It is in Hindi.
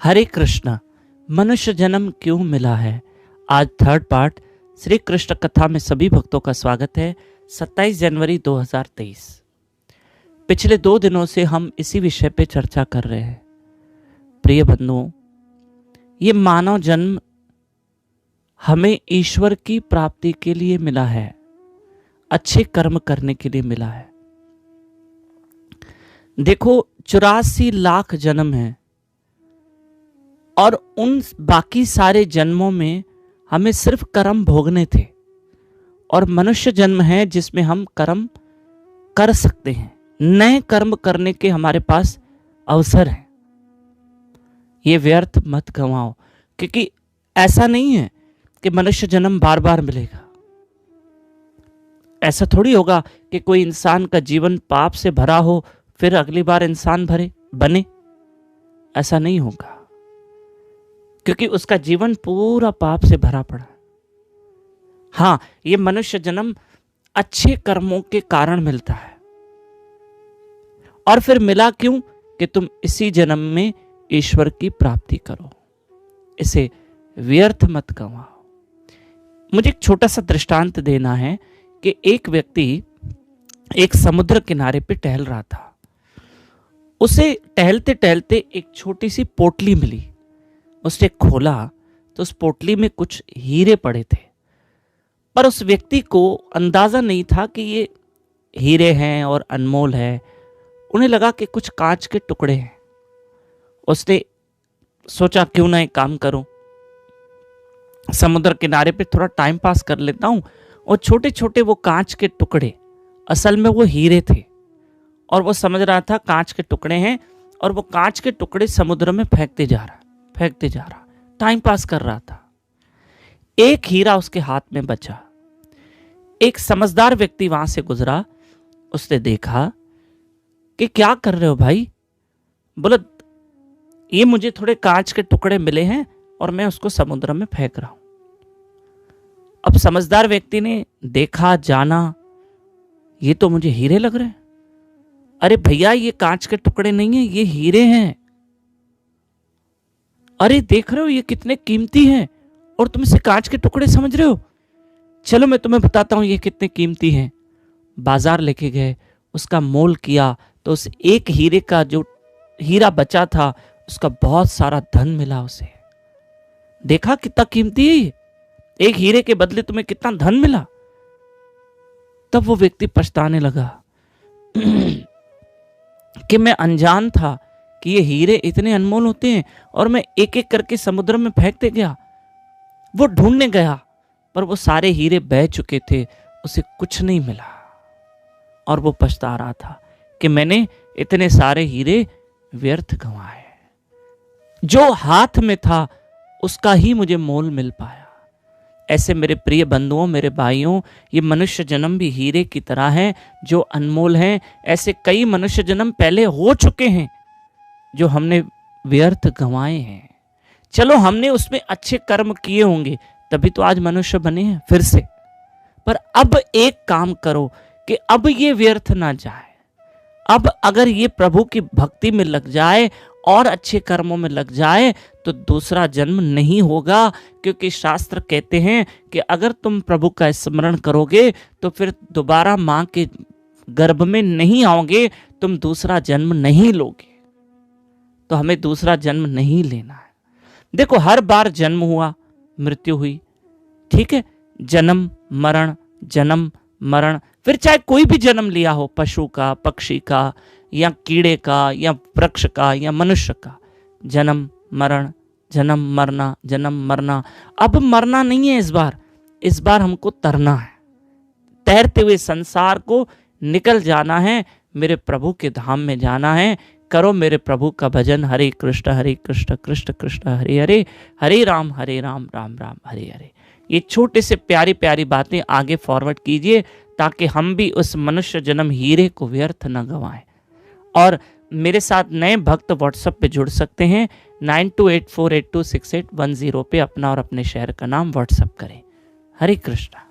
हरे कृष्ण। मनुष्य जन्म क्यों मिला है, आज थर्ड पार्ट श्री कृष्ण कथा में सभी भक्तों का स्वागत है। 27 जनवरी 2023। पिछले 2 दिनों से हम इसी विषय पे चर्चा कर रहे हैं। प्रिय बंधुओं, ये मानव जन्म हमें ईश्वर की प्राप्ति के लिए मिला है, अच्छे कर्म करने के लिए मिला है। देखो 84 लाख जन्म है और उन बाकी सारे जन्मों में हमें सिर्फ कर्म भोगने थे, और मनुष्य जन्म है जिसमें हम कर्म कर सकते हैं, नए कर्म करने के हमारे पास अवसर है। ये व्यर्थ मत गंवाओ, क्योंकि ऐसा नहीं है कि मनुष्य जन्म बार बार मिलेगा। ऐसा थोड़ी होगा कि कोई इंसान का जीवन पाप से भरा हो फिर अगली बार इंसान बने। ऐसा नहीं होगा, क्योंकि उसका जीवन पूरा पाप से भरा पड़ा है। हाँ, ये मनुष्य जन्म अच्छे कर्मों के कारण मिलता है। और फिर मिला क्यों? कि तुम इसी जन्म में ईश्वर की प्राप्ति करो। इसे व्यर्थ मत गंवाओ। मुझे एक छोटा सा दृष्टांत देना है कि एक व्यक्ति एक समुद्र किनारे पे टहल रहा था। उसे टहलते टहलते एक छोटी सी पोटली मिली। उसने खोला तो उस पोटली में कुछ हीरे पड़े थे, पर उस व्यक्ति को अंदाजा नहीं था कि ये हीरे हैं और अनमोल है। उन्हें लगा कि कुछ कांच के टुकड़े हैं। उसने सोचा क्यों ना एक काम करूं, समुद्र किनारे पे थोड़ा टाइम पास कर लेता हूं। और छोटे छोटे वो कांच के टुकड़े असल में वो हीरे थे, और वो समझ रहा था कांच के टुकड़े हैं, और वो कांच के टुकड़े समुद्र में फेंकते जा रहा, टाइम पास कर रहा था। एक हीरा उसके हाथ में बचा। एक समझदार व्यक्ति वहां से गुजरा। उसने देखा कि क्या कर रहे हो भाई? बोला, ये मुझे थोड़े कांच के टुकड़े मिले हैं और मैं उसको समुद्र में फेंक रहा हूं। अब समझदार व्यक्ति ने देखा, जाना, ये तो मुझे हीरे लग रहे हैं। अरे भैया, ये कांच के टुकड़े नहीं है, ये हीरे हैं। अरे देख रहे हो ये कितने कीमती हैं, और तुम इसे कांच के टुकड़े समझ रहे हो? चलो मैं तुम्हें बताता हूं ये कितने कीमती हैं। बाजार लेके गए, उसका मोल किया तो उस एक हीरे का जो हीरा बचा था उसका बहुत सारा धन मिला उसे। देखा कितना कीमती है ये, एक हीरे के बदले तुम्हें कितना धन मिला। तब वो व्यक्ति पछताने लगा कि मैं अनजान था कि ये हीरे इतने अनमोल होते हैं, और मैं एक एक करके समुद्र में फेंकते गया। वो ढूंढने गया, पर वो सारे हीरे बह चुके थे, उसे कुछ नहीं मिला। और वो पछता रहा था कि मैंने इतने सारे हीरे व्यर्थ गंवाए। जो हाथ में था उसका ही मुझे मोल मिल पाया। ऐसे मेरे प्रिय बंधुओं, मेरे भाइयों, ये मनुष्य जन्म भी हीरे की तरह है जो अनमोल हैं। ऐसे कई मनुष्य जन्म पहले हो चुके हैं जो हमने व्यर्थ गंवाए हैं। चलो हमने उसमें अच्छे कर्म किए होंगे, तभी तो आज मनुष्य बने हैं फिर से। पर अब एक काम करो कि अब ये व्यर्थ ना जाए। अब अगर ये प्रभु की भक्ति में लग जाए और अच्छे कर्मों में लग जाए तो दूसरा जन्म नहीं होगा, क्योंकि शास्त्र कहते हैं कि अगर तुम प्रभु का स्मरण करोगे तो फिर दोबारा मां के गर्भ में नहीं आओगे, तुम दूसरा जन्म नहीं लोगे। तो हमें दूसरा जन्म नहीं लेना है। देखो, हर बार जन्म हुआ, मृत्यु हुई, ठीक है। जन्म मरण, फिर चाहे कोई भी जन्म लिया हो, पशु का, पक्षी का, या कीड़े का, या वृक्ष का, या मनुष्य का, जन्म मरना। अब मरना नहीं है इस बार हमको तरना है। तैरते हुए संसार को निकल जाना है, मेरे प्रभु के धाम में जाना है। करो मेरे प्रभु का भजन। हरे कृष्ण कृष्ण कृष्ण हरे हरे, हरे राम राम राम हरे हरे। ये छोटे से प्यारी प्यारी बातें आगे फॉरवर्ड कीजिए, ताकि हम भी उस मनुष्य जन्म हीरे को व्यर्थ न गंवाएं। और मेरे साथ नए भक्त व्हाट्सएप पे जुड़ सकते हैं। 9284826810 पे अपना और अपने शहर का नाम व्हाट्सएप करें। हरे कृष्णा।